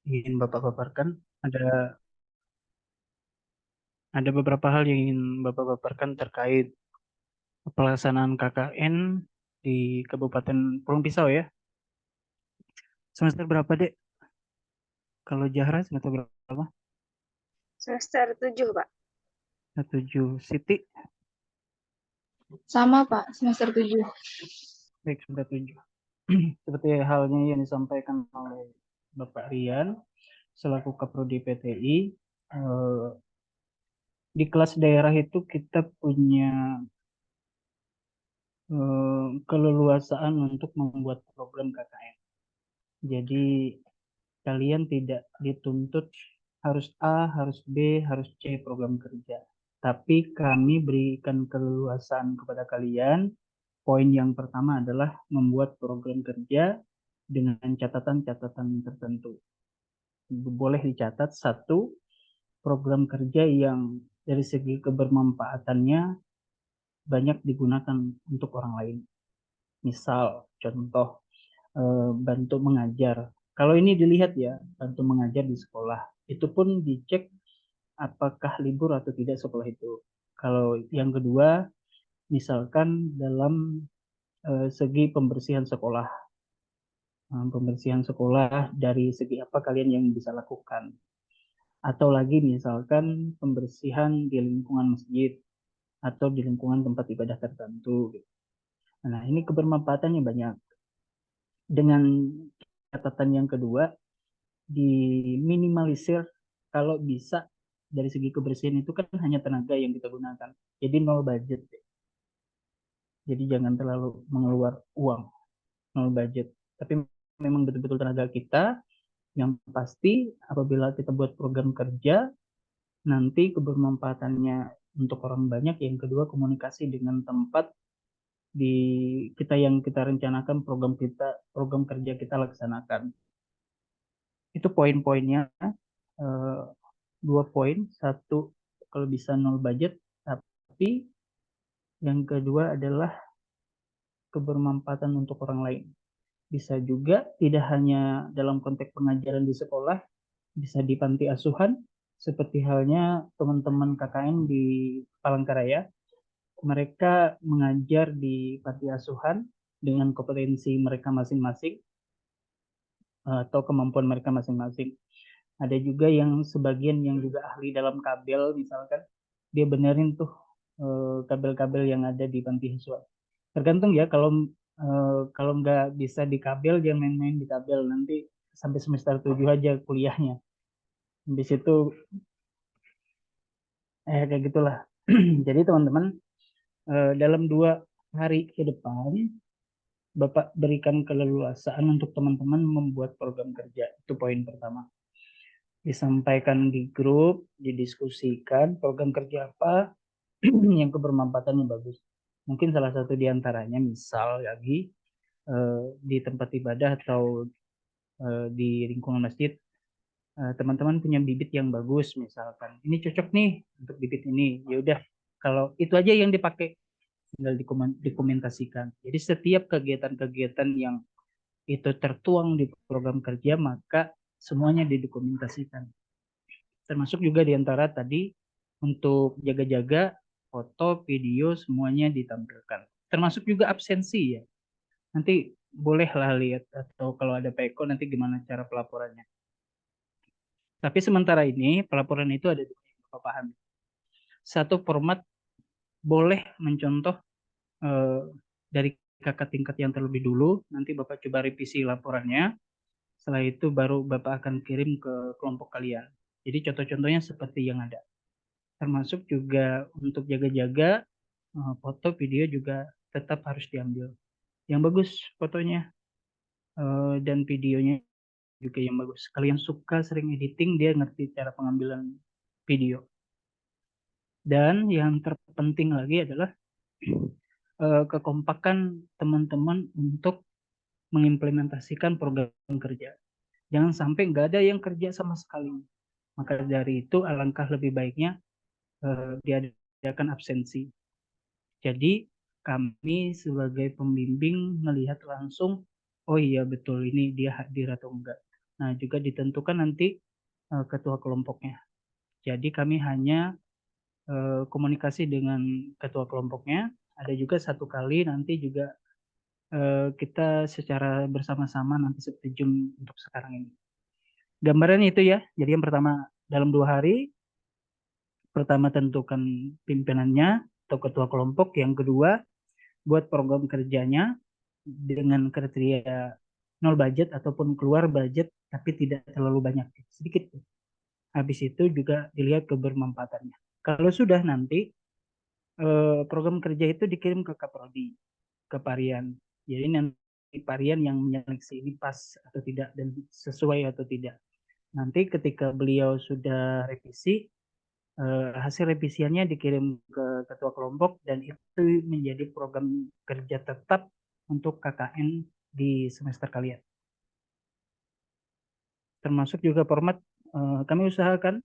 ingin Bapak paparkan. Ada ada beberapa hal yang ingin Bapak paparkan terkait pelaksanaan KKN di Kabupaten Pulang Pisau ya. Semester berapa, Dek? Kalau Jahra semester berapa? Semester 7, Pak. 7. Siti, Sama, Pak, semester 7. baik, semester 7. Seperti halnya yang disampaikan oleh Bapak Rian, selaku Kaprodi PTI, di kelas daerah itu kita punya keleluasaan untuk membuat program KKN. Jadi kalian tidak dituntut harus A, harus B, harus C program kerja. Tapi kami berikan keleluasaan kepada kalian. Poin yang pertama adalah membuat program kerja dengan catatan-catatan tertentu. Boleh dicatat satu, program kerja yang dari segi kebermanfaatannya banyak digunakan untuk orang lain. Misal, contoh, bantu mengajar. Kalau ini dilihat ya, bantu mengajar di sekolah. Itu pun dicek apakah libur atau tidak sekolah itu. Kalau yang kedua, misalkan dalam segi pembersihan sekolah. Pembersihan sekolah dari segi apa kalian yang bisa lakukan. Atau lagi misalkan pembersihan di lingkungan masjid atau di lingkungan tempat ibadah tertentu. Nah, ini kebermanfaatannya banyak. Dengan catatan yang kedua, diminimalisir kalau bisa dari segi kebersihan itu kan hanya tenaga yang kita gunakan. Jadi nol budget. Jadi jangan terlalu mengeluar uang, nol budget. Tapi memang betul-betul tenaga kita. Yang pasti apabila kita buat program kerja, nanti kebermanfaatannya untuk orang banyak. Yang kedua, komunikasi dengan tempat di kita yang kita rencanakan program kerja kita laksanakan. Itu poin-poinnya. Eh, 2 poin, satu kalau bisa nol budget, tapi yang kedua adalah kebermanfaatan untuk orang lain. Bisa juga tidak hanya dalam konteks pengajaran di sekolah, bisa di panti asuhan, seperti halnya teman-teman KKN di Palangkaraya. Mereka mengajar di panti asuhan dengan kompetensi mereka masing-masing atau kemampuan mereka masing-masing. Ada juga yang sebagian yang juga ahli dalam kabel, misalkan dia benerin tuh kabel-kabel yang ada di panti asuhan. Tergantung ya, kalau nggak bisa di kabel dia main-main di kabel, nanti sampai semester 7 aja kuliahnya. Di situ kayak gitulah. Jadi teman-teman, dalam 2 hari ke depan Bapak berikan keleluasaan untuk teman-teman membuat program kerja. Itu poin pertama. Disampaikan di grup, didiskusikan program kerja apa yang kebermanfaatannya bagus. Mungkin salah satu di antaranya misal lagi di tempat ibadah atau di lingkungan masjid, teman-teman punya bibit yang bagus misalkan. Ini cocok nih untuk bibit ini. Ya udah, kalau itu aja yang dipakai tinggal dokumentasikan. Jadi setiap kegiatan-kegiatan yang itu tertuang di program kerja maka semuanya didokumentasikan. Termasuk juga di antara tadi untuk jaga-jaga foto, video semuanya ditampilkan. Termasuk juga absensi ya. Nanti bolehlah lihat atau kalau ada PEKO nanti gimana cara pelaporannya. Tapi sementara ini pelaporan itu ada dua yang Bapak pahami. Satu, format boleh mencontoh eh, dari kakak tingkat yang terlebih dulu. Nanti Bapak coba revisi laporannya. Setelah itu baru Bapak akan kirim ke kelompok kalian. Jadi contoh-contohnya seperti yang ada. Termasuk juga untuk jaga-jaga foto, video juga tetap harus diambil. Yang bagus fotonya dan videonya juga yang bagus. Kalian suka sering editing, dia ngerti cara pengambilan video. Dan yang terpenting lagi adalah kekompakan teman-teman untuk mengimplementasikan program kerja. Jangan sampai nggak ada yang kerja sama sekali. Maka dari itu alangkah lebih baiknya diadakan absensi. Jadi kami sebagai pembimbing melihat langsung, oh iya betul ini dia hadir atau enggak. Nah, juga ditentukan nanti ketua kelompoknya. Jadi kami hanya komunikasi dengan ketua kelompoknya. Ada juga satu kali nanti juga kita secara bersama-sama nanti setuju untuk sekarang ini. Gambarannya itu ya. Jadi yang pertama dalam 2 hari, pertama tentukan pimpinannya atau ketua kelompok. Yang kedua buat program kerjanya dengan kriteria nol budget ataupun keluar budget tapi tidak terlalu banyak, sedikit. Habis itu juga dilihat kebermanfaatannya. Kalau sudah nanti program kerja itu dikirim ke Kaprodi, ke Parian. Jadi nanti Parian yang menyeleksi ini pas atau tidak dan sesuai atau tidak. Nanti ketika beliau sudah revisi, hasil revisiannya dikirim ke ketua kelompok dan itu menjadi program kerja tetap untuk KKN di semester kalian. Termasuk juga format kami usahakan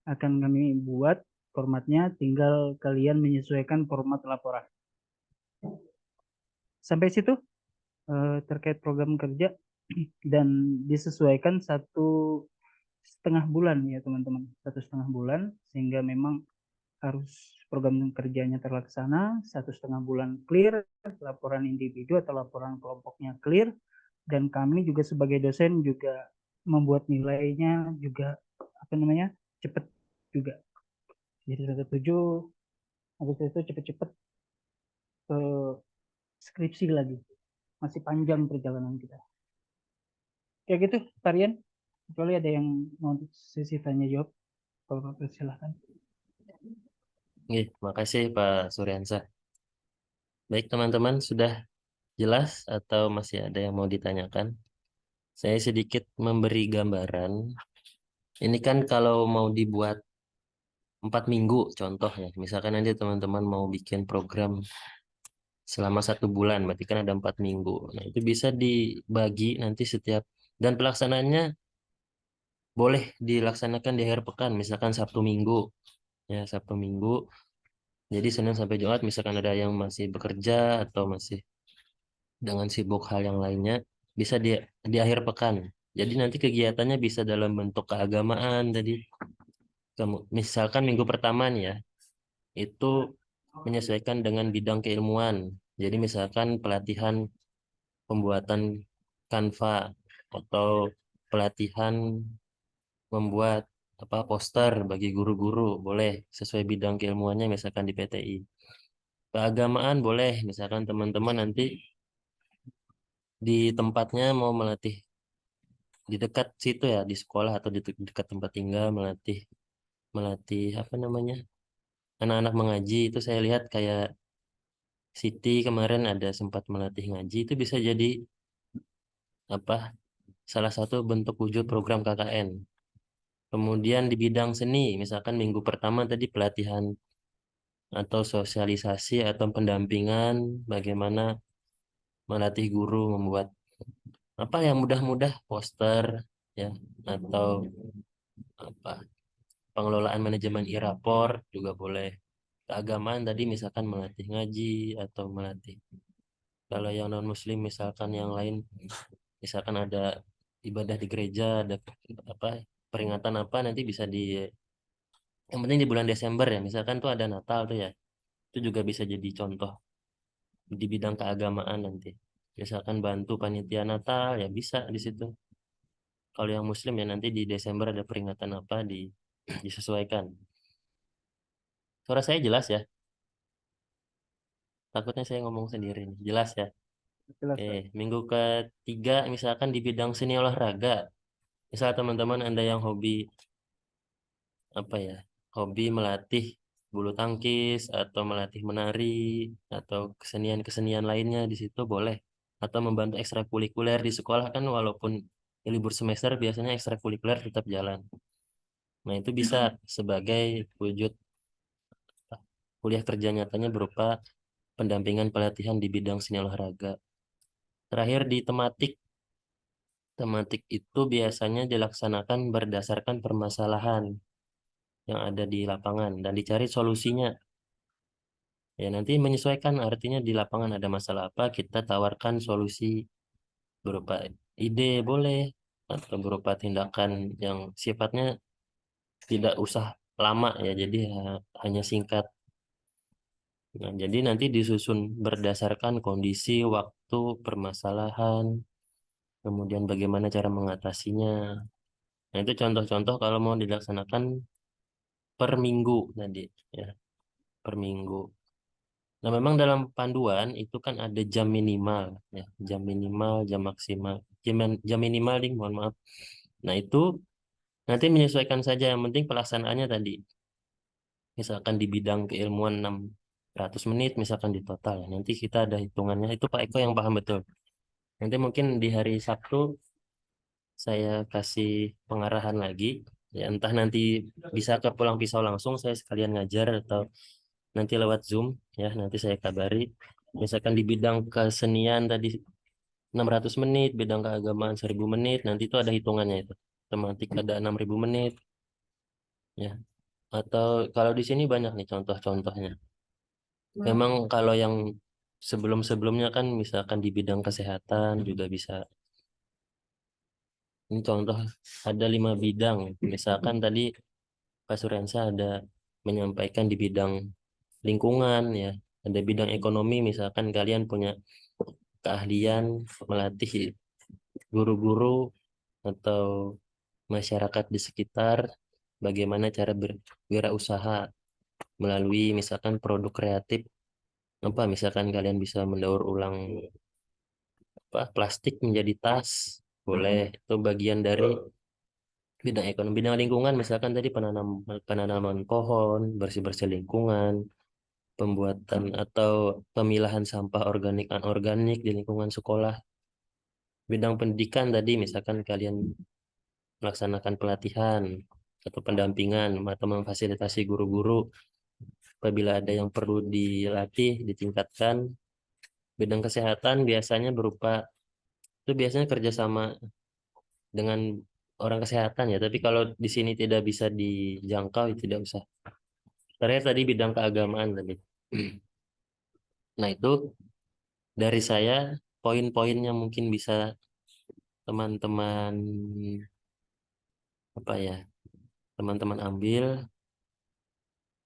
akan kami buat formatnya, tinggal kalian menyesuaikan format laporan. Sampai situ terkait program kerja dan disesuaikan 1,5 bulan ya teman-teman, 1,5 bulan sehingga memang harus program kerjanya terlaksana 1,5 bulan clear, laporan individu atau laporan kelompoknya clear, dan kami juga sebagai dosen juga membuat nilainya juga cepat juga. Jadi 1,7 habis itu cepet-cepet ke skripsi lagi. Masih panjang perjalanan kita. Kayak gitu, Tarian. Kecuali ada yang mau sesi tanya jawab, kalau silahkan. Makasih Pak Suryansa. Baik teman-teman, sudah jelas atau masih ada yang mau ditanyakan? Saya sedikit memberi gambaran. Ini kan kalau mau dibuat 4 minggu contoh ya. Misalkan nanti teman-teman mau bikin program selama 1 bulan, berarti kan ada 4 minggu. Nah itu bisa dibagi nanti setiap, dan pelaksanaannya boleh dilaksanakan di akhir pekan, misalkan Sabtu Minggu. Ya, Sabtu Minggu. Jadi Senin sampai Jumat misalkan ada yang masih bekerja atau masih dengan sibuk hal yang lainnya, bisa di akhir pekan. Jadi nanti kegiatannya bisa dalam bentuk keagamaan tadi. Misalkan minggu pertama nih ya, itu menyesuaikan dengan bidang keilmuan. Jadi misalkan pelatihan pembuatan Canva atau pelatihan membuat poster bagi guru-guru, boleh sesuai bidang keilmuannya misalkan di PTI. Keagamaan boleh, misalkan teman-teman nanti di tempatnya mau melatih di dekat situ ya, di sekolah atau di dekat tempat tinggal, melatih melatih anak-anak mengaji. Itu saya lihat kayak Siti kemarin ada sempat melatih ngaji, itu bisa jadi salah satu bentuk wujud program KKN. Kemudian di bidang seni, misalkan minggu pertama tadi pelatihan atau sosialisasi atau pendampingan bagaimana melatih guru membuat yang mudah-mudah, poster ya, atau apa pengelolaan manajemen e-rapor juga boleh. Keagamaan tadi misalkan melatih ngaji atau melatih, kalau yang non muslim misalkan yang lain, misalkan ada ibadah di gereja, ada peringatan nanti bisa yang penting di bulan Desember ya, misalkan tuh ada Natal tuh ya, itu juga bisa jadi contoh di bidang keagamaan nanti. Misalkan bantu panitia Natal ya bisa di situ. Kalau yang muslim ya nanti di Desember ada peringatan disesuaikan. Suara saya jelas ya? Takutnya saya ngomong sendiri nih. Jelas ya? Jelas, Oke, Pak. minggu ketiga misalkan di bidang seni olahraga. Misal teman-teman Anda yang hobi hobi melatih bulu tangkis atau melatih menari atau kesenian-kesenian lainnya di situ boleh. Atau membantu ekstrakurikuler di sekolah kan, walaupun libur semester biasanya ekstrakurikuler tetap jalan. Nah, itu bisa sebagai wujud kuliah kerja nyatanya berupa pendampingan pelatihan di bidang seni olahraga. Terakhir di tematik. Tematik itu biasanya dilaksanakan berdasarkan permasalahan yang ada di lapangan dan dicari solusinya. Ya, nanti menyesuaikan, artinya di lapangan ada masalah apa, kita tawarkan solusi berupa ide boleh, atau berupa tindakan yang sifatnya tidak usah lama ya, jadi hanya singkat. Nah, jadi nanti disusun berdasarkan kondisi, waktu, permasalahan, kemudian bagaimana cara mengatasinya. Nah, itu contoh-contoh kalau mau dilaksanakan per minggu tadi ya, per minggu. Nah, memang dalam panduan itu kan ada jam minimal ya, jam minimal, jam maksimal. Jam minimal nih, mohon maaf. Nah, itu nanti menyesuaikan saja, yang penting pelaksanaannya tadi. Misalkan di bidang keilmuan 600 menit, misalkan di total. Nanti kita ada hitungannya, itu Pak Eko yang paham betul. Nanti mungkin di hari Sabtu saya kasih pengarahan lagi. Ya, entah nanti bisa ke Pulang Pisau langsung, saya sekalian ngajar, atau nanti lewat Zoom, ya nanti saya kabari. Misalkan di bidang kesenian tadi 600 menit, bidang keagamaan 1000 menit, nanti itu ada hitungannya itu. Tematik ada 6000 menit, ya. Atau kalau di sini banyak nih contoh-contohnya. Memang kalau yang sebelum-sebelumnya kan misalkan di bidang kesehatan juga bisa. Ini contoh ada 5 bidang. Misalkan tadi Pak Surensa ada menyampaikan di bidang lingkungan ya. Ada bidang ekonomi, misalkan kalian punya keahlian melatih guru-guru atau masyarakat di sekitar bagaimana cara berwirausaha melalui misalkan produk kreatif, apa misalkan kalian bisa mendaur ulang plastik menjadi tas, boleh. Itu bagian dari bidang ekonomi. Bidang lingkungan misalkan tadi penanaman pohon, bersih-bersih lingkungan, pembuatan atau pemilahan sampah organik anorganik di lingkungan sekolah. Bidang pendidikan tadi misalkan kalian melaksanakan pelatihan atau pendampingan atau memfasilitasi guru-guru apabila ada yang perlu dilatih, ditingkatkan. Bidang kesehatan biasanya berupa, itu biasanya kerjasama dengan orang kesehatan ya, tapi kalau di sini tidak bisa dijangkau, ya tidak usah. Terakhir tadi bidang keagamaan tadi. Nah, itu dari saya poin-poinnya mungkin bisa teman-teman apa ya, teman-teman ambil,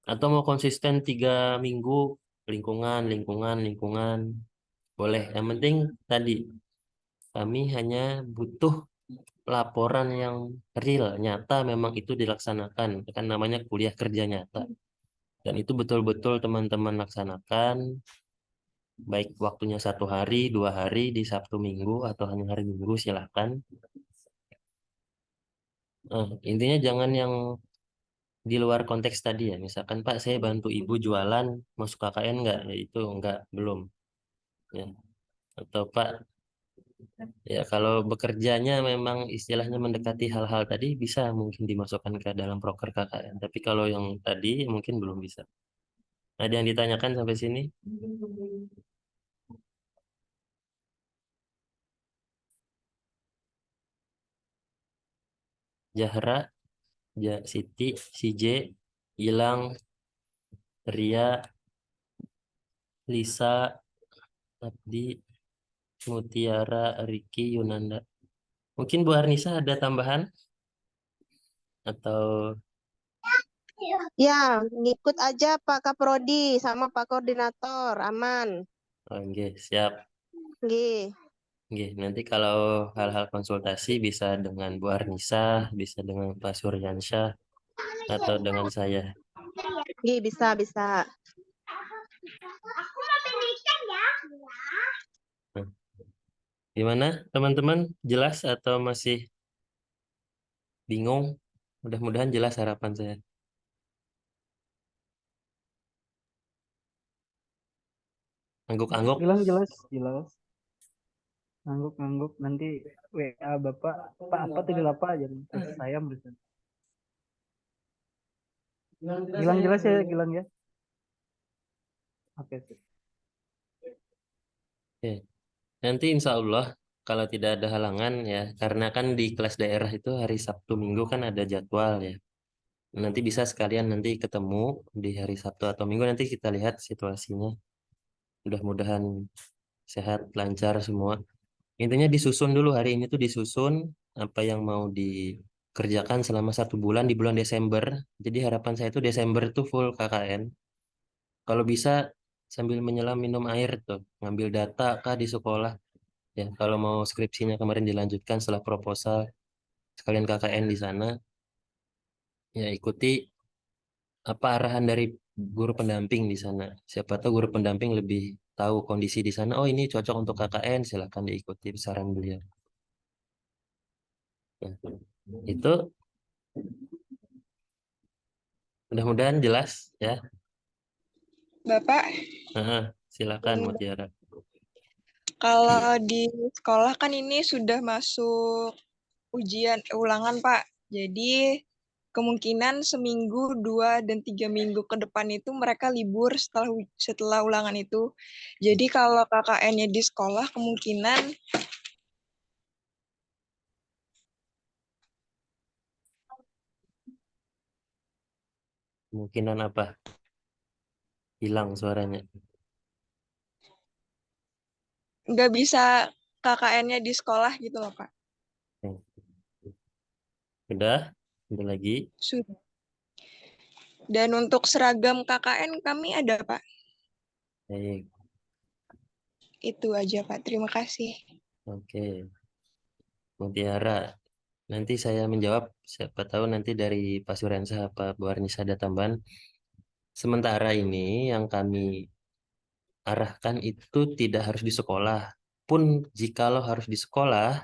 atau mau konsisten 3 minggu lingkungan, lingkungan, lingkungan, boleh. Yang penting tadi kami hanya butuh laporan yang real, nyata, memang itu dilaksanakan. Kan namanya kuliah kerja nyata. Dan itu betul-betul teman-teman laksanakan, baik waktunya 1 hari, 2 hari, di Sabtu Minggu, atau hanya hari Minggu, silahkan. Intinya jangan yang di luar konteks tadi ya. Misalkan Pak, saya bantu ibu jualan, masuk KKN nggak? Ya, itu nggak, belum. Ya. Atau Pak, ya kalau bekerjanya memang istilahnya mendekati hal-hal tadi, bisa mungkin dimasukkan ke dalam proker KKN. Tapi kalau yang tadi mungkin belum bisa. Ada yang ditanyakan sampai sini? Zahra, Siti, CJ, Gilang, Ria, Lisa, Abdi, Mutiara, Riki, Yunanda. Mungkin Bu Arnisa ada tambahan atau Ya, ngikut aja Pak Kaprodi sama Pak Koordinator, aman. oke, siap. Nggih. Oke, nanti kalau hal-hal konsultasi bisa dengan Bu Arnisa, bisa dengan Pak Suryansyah, atau dengan saya. Nggih, bisa. Nah, gimana teman-teman? Jelas atau masih bingung? Mudah-mudahan jelas harapan saya. Angguk-angguk. Jelas, jelas. Ngangguk nanti WA Bapak, Pak apa tadi apa aja saya berusaha. Gilang jelas ya, Gilang ya. Oke. Oke. Nanti insya Allah kalau tidak ada halangan ya, karena kan di kelas daerah itu hari Sabtu Minggu kan ada jadwal ya. Nanti bisa sekalian nanti ketemu di hari Sabtu atau Minggu, nanti kita lihat situasinya. Mudah-mudahan sehat, lancar semua. Intinya disusun dulu hari ini tuh disusun apa yang mau dikerjakan selama 1 bulan di bulan Desember. Jadi harapan saya itu Desember itu full KKN. Kalau bisa sambil menyelam minum air tuh, ngambil data kah di sekolah. Ya, kalau mau skripsinya kemarin dilanjutkan setelah proposal, sekalian KKN di sana, ya ikuti apa arahan dari guru pendamping di sana. Siapa tahu guru pendamping lebih tahu kondisi di sana. Oh, ini cocok untuk KKN, silakan diikuti saran beliau. Nah, itu mudah-mudahan jelas ya. Bapak, Nah, silakan Mutiara. kalau di sekolah kan ini sudah masuk ujian ulangan, Pak. Jadi kemungkinan seminggu, 2 dan 3 minggu ke depan itu mereka libur setelah ulangan itu. Jadi kalau KKN-nya di sekolah kemungkinan Kemungkinan apa? Hilang suaranya. nggak bisa KKN-nya di sekolah gitu loh, Pak. Udah? Ada lagi? Sudah. Dan untuk seragam KKN kami ada, Pak. Baik. Itu aja, Pak. Terima kasih. Oke. Mutiara. Nanti saya menjawab. Siapa tahu nanti dari Pak Surensa apa Bu Arnisa ada tambahan. Sementara ini yang kami arahkan itu tidak harus di sekolah. Pun jikalau harus di sekolah,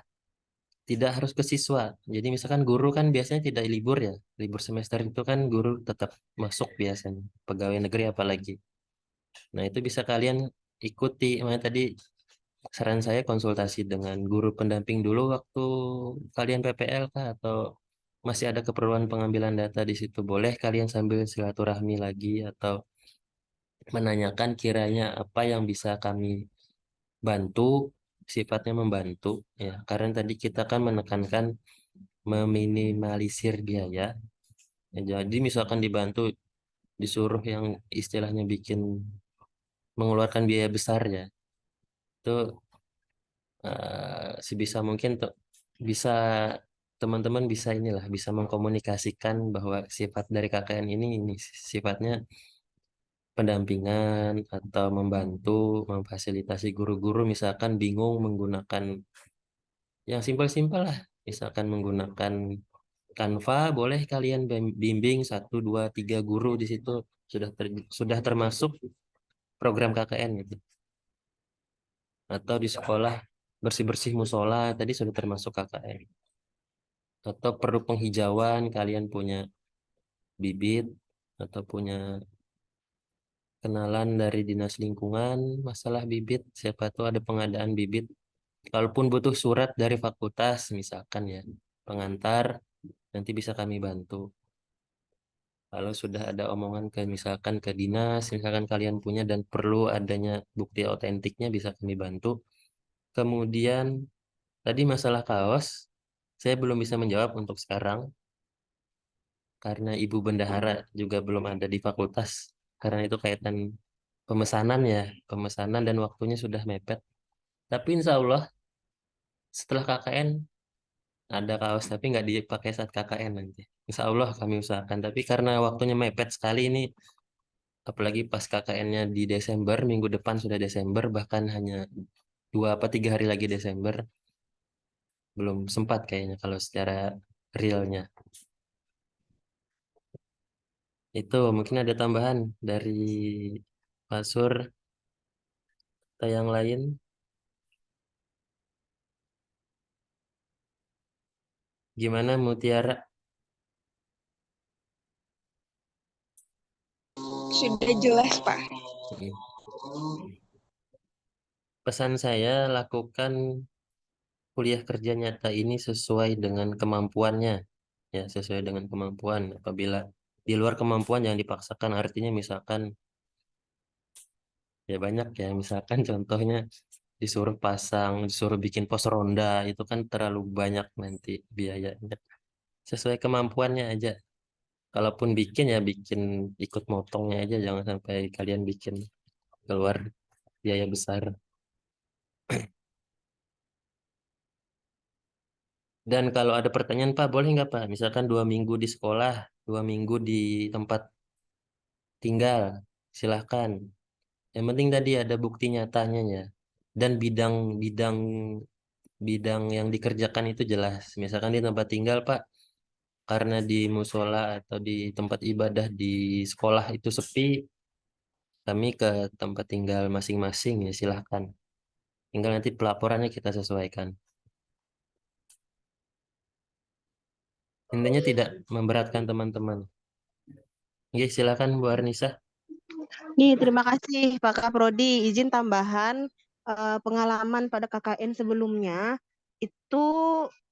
tidak harus ke siswa. Jadi misalkan guru kan biasanya tidak libur ya. Libur semester itu kan guru tetap masuk biasanya. Pegawai negeri apalagi. Nah itu bisa kalian ikuti. Makanya tadi saran saya konsultasi dengan guru pendamping dulu waktu kalian PPL kah atau masih ada keperluan pengambilan data di situ. Boleh kalian sambil silaturahmi lagi atau menanyakan kiranya apa yang bisa kami bantu, sifatnya membantu ya. Karena tadi kita kan menekankan meminimalisir biaya. Ya, jadi misalkan dibantu disuruh yang istilahnya bikin mengeluarkan biaya besar ya. Itu sebisa mungkin tuh bisa teman-teman bisa inilah bisa mengkomunikasikan bahwa sifat dari KKN ini sifatnya pendampingan atau membantu memfasilitasi guru-guru misalkan bingung menggunakan yang simpel-simpel lah misalkan menggunakan Canva boleh kalian bimbing 1, 2, 3 guru di situ sudah termasuk program KKN gitu atau di sekolah bersih-bersih musola tadi sudah termasuk KKN atau perlu penghijauan kalian punya bibit atau punya kenalan dari dinas lingkungan masalah bibit siapa tahu ada pengadaan bibit kalaupun butuh surat dari fakultas misalkan ya pengantar nanti bisa kami bantu kalau sudah ada omongan ke misalkan ke dinas misalkan kalian punya dan perlu adanya bukti otentiknya bisa kami bantu kemudian tadi masalah kaos saya belum bisa menjawab untuk sekarang karena ibu bendahara juga belum ada di fakultas karena itu kaitan pemesanan ya pemesanan dan waktunya sudah mepet tapi insya Allah setelah KKN ada kaos tapi nggak dipakai saat KKN nanti insya Allah kami usahakan tapi karena waktunya mepet sekali ini apalagi pas KKN-nya di Desember minggu depan sudah Desember bahkan hanya 2 apa 3 hari lagi Desember belum sempat kayaknya kalau secara realnya itu mungkin ada tambahan dari Pak Sur atau yang lain. Gimana Mutiara? Sudah jelas, Pak. Pesan saya lakukan kuliah kerja nyata ini sesuai dengan kemampuannya. Ya, sesuai dengan kemampuan. Apabila di luar kemampuan jangan dipaksakan. Artinya misalkan ya banyak ya. Misalkan contohnya disuruh pasang, disuruh bikin pos ronda itu kan terlalu banyak nanti biayanya. Sesuai kemampuannya aja. Kalaupun bikin ya bikin ikut motongnya aja. Jangan sampai kalian bikin keluar biaya besar. Dan kalau ada pertanyaan, Pak, boleh nggak, Pak? Misalkan 2 minggu di sekolah, 2 minggu di tempat tinggal, silahkan. Yang penting tadi ada bukti nyatanya ya. Dan bidang-bidang bidang yang dikerjakan itu jelas. Misalkan di tempat tinggal, Pak, karena di musola atau di tempat ibadah di sekolah itu sepi, kami ke tempat tinggal masing-masing ya silahkan. Tinggal nanti pelaporannya kita sesuaikan. Intinya tidak memberatkan teman-teman. Oke, silakan Bu Arnisa. Nih, terima kasih Pak Kaprodi. Izin tambahan pengalaman pada KKN sebelumnya itu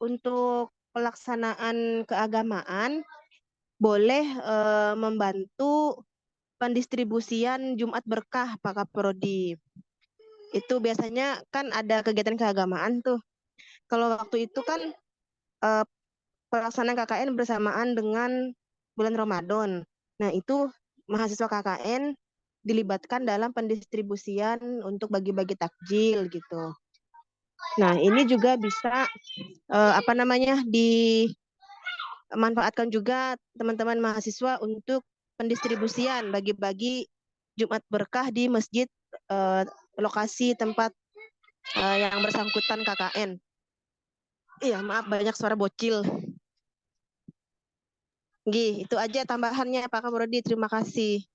untuk pelaksanaan keagamaan boleh membantu pendistribusian Jumat Berkah Pak Kaprodi. Itu biasanya kan ada kegiatan keagamaan tuh. Kalau waktu itu kan pelaksanaan KKN bersamaan dengan bulan Ramadan. Nah, itu mahasiswa KKN dilibatkan dalam pendistribusian untuk bagi-bagi takjil gitu. Nah, ini juga bisa dimanfaatkan juga teman-teman mahasiswa untuk pendistribusian bagi-bagi Jumat Berkah di masjid lokasi tempat yang bersangkutan KKN. Iya, maaf banyak suara bocil. Gih, itu aja tambahannya Pak Kaprodi. Terima kasih.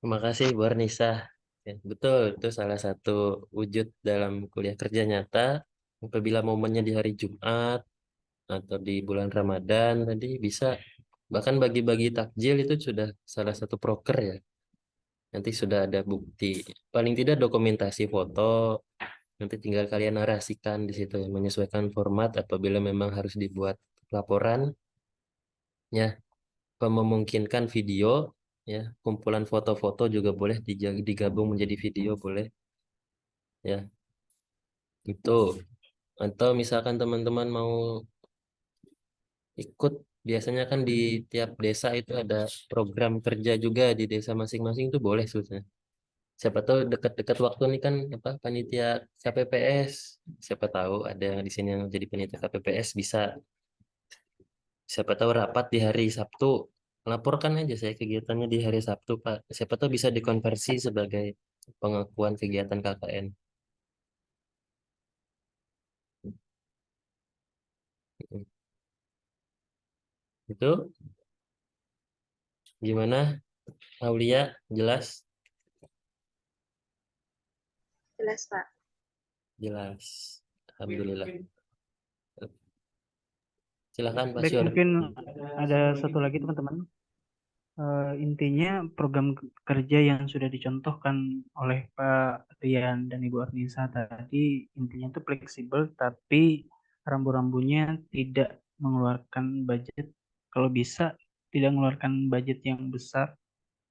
Terima kasih Bu Arnisa. Ya, betul, itu salah satu wujud dalam kuliah kerja nyata. Apabila momennya di hari Jumat atau di bulan Ramadan tadi bisa bahkan bagi-bagi takjil itu sudah salah satu proker ya. Nanti sudah ada bukti, paling tidak dokumentasi foto. Nanti tinggal kalian narasikan di situ ya, menyesuaikan format apabila memang harus dibuat laporan ya. Memungkinkan video ya, kumpulan foto-foto juga boleh digabung menjadi video boleh ya. Itu atau misalkan teman-teman mau ikut, biasanya kan di tiap desa itu ada program kerja juga di desa masing-masing, itu boleh sebetulnya. Siapa tahu dekat-dekat waktu ini kan apa panitia KPPS, siapa tahu ada di sini yang jadi panitia KPPS, bisa siapa tahu rapat di hari Sabtu, laporkan aja saya kegiatannya di hari Sabtu, Pak. Siapa tahu bisa dikonversi sebagai pengakuan kegiatan KKN. Itu gimana, Aulia? Jelas? Jelas, Pak. Jelas. Alhamdulillah. Silakan Pak Baik, Syur. mungkin ada satu lagi teman-teman. Intinya program kerja yang sudah dicontohkan oleh Pak Rian dan Ibu Arnisa tadi intinya itu fleksibel tapi rambu-rambunya tidak mengeluarkan budget, kalau bisa tidak mengeluarkan budget yang besar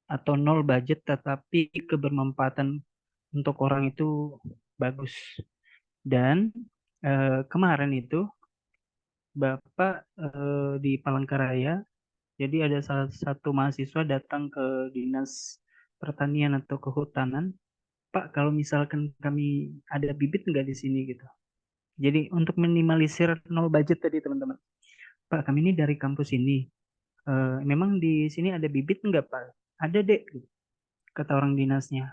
atau nol budget, tetapi kebermanfaatan untuk orang itu bagus. Dan kemarin itu Bapak di Palangkaraya, jadi ada salah satu mahasiswa datang ke dinas pertanian atau kehutanan, Pak, kalau misalkan kami ada bibit nggak di sini gitu. Jadi untuk minimalisir nol budget tadi teman-teman, Pak, kami ini dari kampus ini, memang di sini ada bibit nggak Pak? Ada dek, kata orang dinasnya.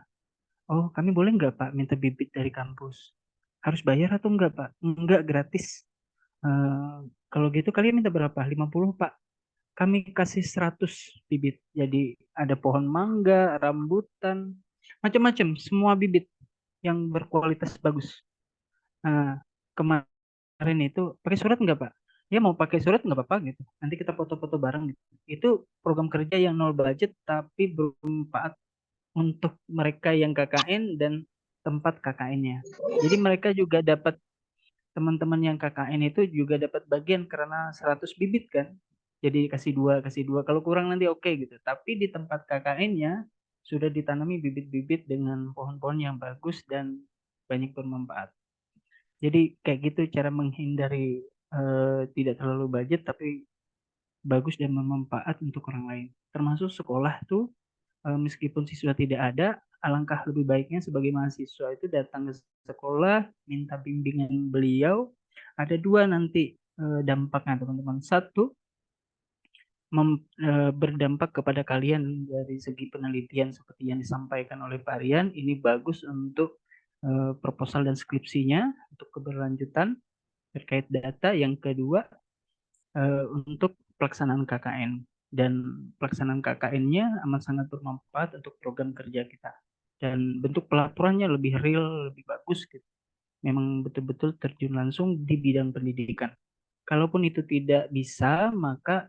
Oh, kami boleh nggak Pak minta bibit dari kampus? Harus bayar atau enggak Pak? Enggak, gratis. Eh, Kalau gitu kalian minta berapa? 50 Pak. Kami kasih 100 bibit. Jadi ada pohon mangga, rambutan, macam-macam, semua bibit yang berkualitas bagus. Nah, kemarin itu pakai surat nggak Pak? Ya mau pakai surat nggak apa-apa gitu. Nanti kita foto-foto bareng gitu. Itu program kerja yang nol budget tapi bermanfaat untuk mereka yang KKN dan tempat KKN-nya. Jadi mereka juga dapat, teman-teman yang KKN itu juga dapat bagian karena 100 bibit kan. Jadi kasih dua. Kalau kurang nanti oke gitu. Tapi di tempat KKN-nya sudah ditanami bibit-bibit dengan pohon-pohon yang bagus dan banyak bermanfaat. Jadi kayak gitu cara menghindari tidak terlalu budget tapi bagus dan bermanfaat untuk orang lain. Termasuk sekolah tuh meskipun siswa tidak ada, alangkah lebih baiknya sebagai mahasiswa itu datang ke sekolah, minta bimbingan beliau, Ada dua nanti dampaknya teman-teman. Satu, berdampak kepada kalian dari segi penelitian seperti yang disampaikan oleh Pak Rian. Ini bagus untuk proposal dan skripsinya untuk keberlanjutan terkait data. Yang kedua, untuk pelaksanaan KKN. Dan pelaksanaan KKN-nya amat sangat bermanfaat untuk program kerja kita. Dan bentuk pelaporannya lebih real, lebih bagus gitu. Memang betul-betul terjun langsung di bidang pendidikan. Kalaupun itu tidak bisa, maka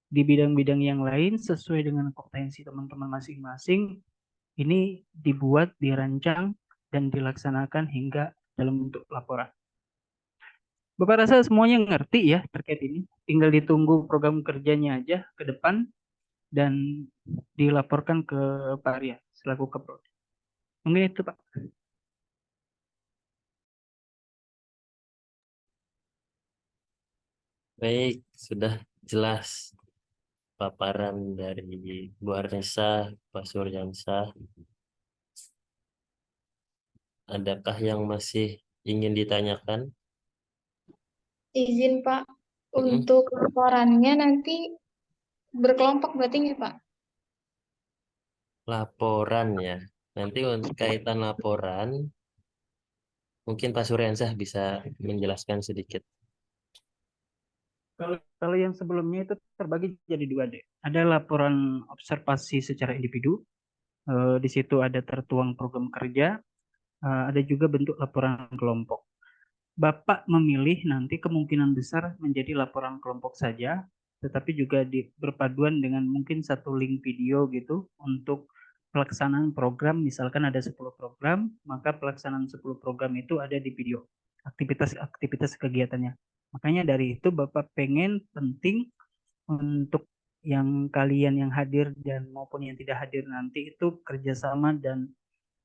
di bidang-bidang yang lain sesuai dengan kompetensi teman-teman masing-masing, ini dibuat, dirancang, dan dilaksanakan hingga dalam bentuk laporan. Bapak rasa semuanya ngerti ya terkait ini. Tinggal ditunggu program kerjanya aja ke depan dan dilaporkan ke Pak Arya selaku Keprodi. Mungkin itu Pak. Baik, sudah jelas paparan dari Bu Arnesa, Pak Suryansa. Adakah yang masih ingin ditanyakan? Izin Pak, Mm-mm. untuk laporannya nanti berkelompok berarti nggak Pak? Laporan ya. Nanti untuk kaitan laporan, mungkin Pak Suryansah bisa menjelaskan sedikit. Kalau yang sebelumnya itu terbagi jadi dua deh. Ada laporan observasi secara individu. Di situ ada tertuang program kerja. Ada juga bentuk laporan kelompok. Bapak memilih nanti kemungkinan besar menjadi laporan kelompok saja, tetapi juga berpaduan dengan mungkin satu link video gitu untuk pelaksanaan program. Misalkan ada 10 program, maka pelaksanaan 10 program itu ada di video, aktivitas kegiatannya. Makanya dari itu Bapak pengen penting untuk yang kalian yang hadir dan maupun yang tidak hadir nanti itu kerjasama dan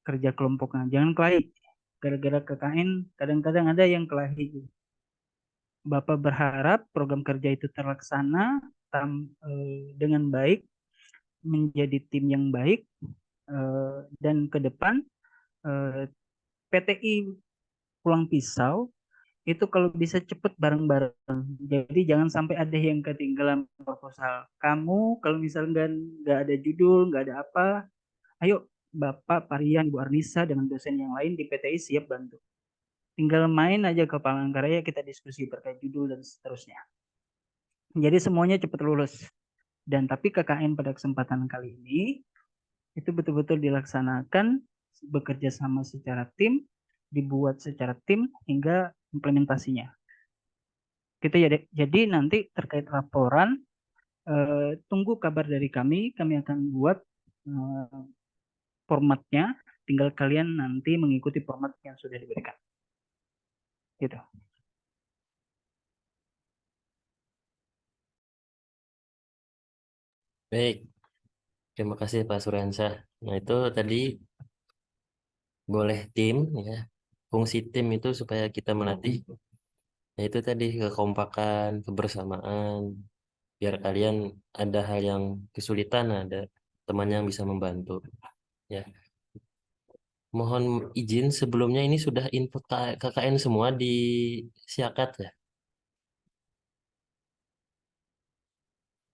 kerja kelompoknya. Jangan kelahi. Gara-gara KKN kadang-kadang ada yang kelahi. Bapak berharap program kerja itu terlaksana dengan baik, menjadi tim yang baik, dan ke depan PTI Pulang Pisau itu kalau bisa cepat bareng-bareng. Jadi jangan sampai ada yang ketinggalan proposal. Kamu kalau misalnya nggak ada judul, nggak ada apa, ayo Bapak Parian, Bu Arnisa dengan dosen yang lain di PTI siap bantu. Tinggal main aja ke Palangkaraya, kita diskusi terkait judul dan seterusnya. Jadi semuanya cepat lulus. Dan tapi KKN pada kesempatan kali ini itu betul-betul dilaksanakan bekerja sama secara tim, dibuat secara tim hingga implementasinya. Gitu ya, Dek. Jadi nanti terkait laporan, tunggu kabar dari kami akan buat formatnya, tinggal kalian nanti mengikuti format yang sudah diberikan. Gitu. Baik, terima kasih Pak Suryansah. Nah itu tadi boleh tim ya. Fungsi tim itu supaya kita melatih. Nah itu tadi kekompakan, kebersamaan. Biar kalian ada hal yang kesulitan, ada teman yang bisa membantu. Ya, mohon izin sebelumnya ini sudah input KKN semua di Siakat ya.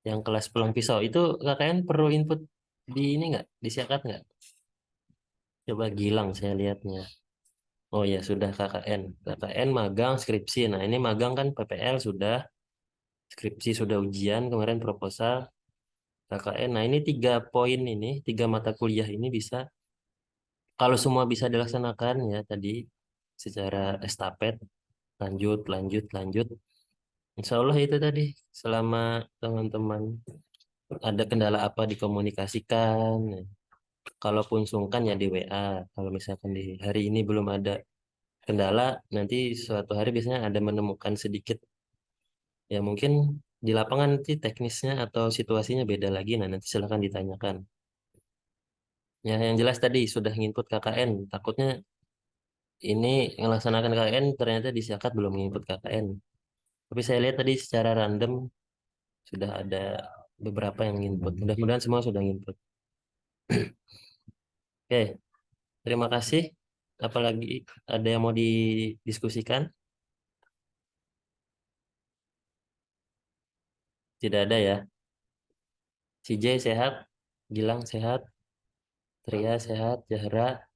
Yang kelas Pulang Pisau itu KKN perlu input di ini nggak? Di Siakat nggak? Coba Gilang saya lihatnya. Oh ya sudah KKN. KKN magang skripsi. Nah ini magang kan PPL sudah, skripsi sudah ujian, kemarin proposal KKN. Nah ini 3 poin ini, 3 mata kuliah ini bisa, kalau semua bisa dilaksanakan ya tadi secara estafet, lanjut, lanjut, lanjut. Insya Allah itu tadi, selama teman-teman ada kendala apa dikomunikasikan. Kalaupun sungkan ya di WA. Kalau misalkan di hari ini belum ada kendala, nanti suatu hari biasanya ada menemukan sedikit. Ya mungkin di lapangan nanti teknisnya atau situasinya beda lagi. Nah nanti silahkan ditanyakan. Ya yang jelas tadi sudah nginput KKN. Takutnya ini melaksanakan KKN ternyata di Siakat belum nginput KKN. Tapi saya lihat tadi secara random sudah ada beberapa yang nginput. Mudah-mudahan semua sudah nginput. Oke, terima kasih. Apalagi ada yang mau didiskusikan? Tidak ada ya. CJ sehat, Gilang sehat, Tria sehat, Zahra,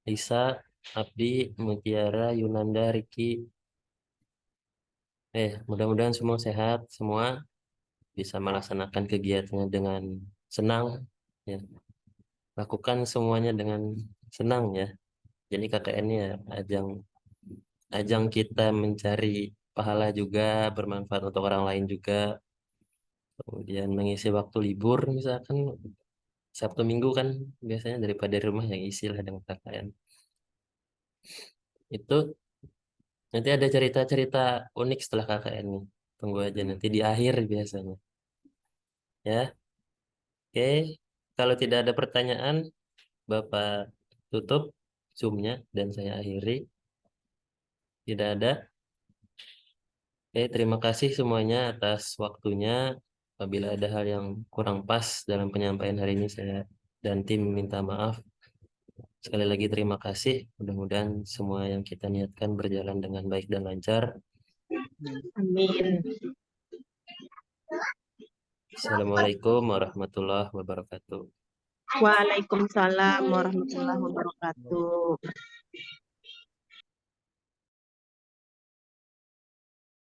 Lisa, Abdi, Mutiara, Yunanda, Riki. Mudah-mudahan semua sehat, semua bisa melaksanakan kegiatannya dengan senang, ya. Lakukan semuanya dengan senang ya. Jadi KKN ya ajang ajang kita mencari pahala juga, bermanfaat untuk orang lain juga. Kemudian mengisi waktu libur misalkan Sabtu Minggu kan biasanya daripada di rumah yang isi lah dengan KKN. Itu nanti ada cerita-cerita unik setelah KKN nih. Tunggu aja nanti di akhir biasanya. Ya, oke. Kalau tidak ada pertanyaan, Bapak tutup Zoom-nya dan saya akhiri. Tidak ada. Oke, terima kasih semuanya atas waktunya. Apabila ada hal yang kurang pas dalam penyampaian hari ini, saya dan tim minta maaf. Sekali lagi terima kasih. Mudah-mudahan semua yang kita niatkan berjalan dengan baik dan lancar. Amin. Assalamualaikum warahmatullahi wabarakatuh. Waalaikumsalam warahmatullahi wabarakatuh.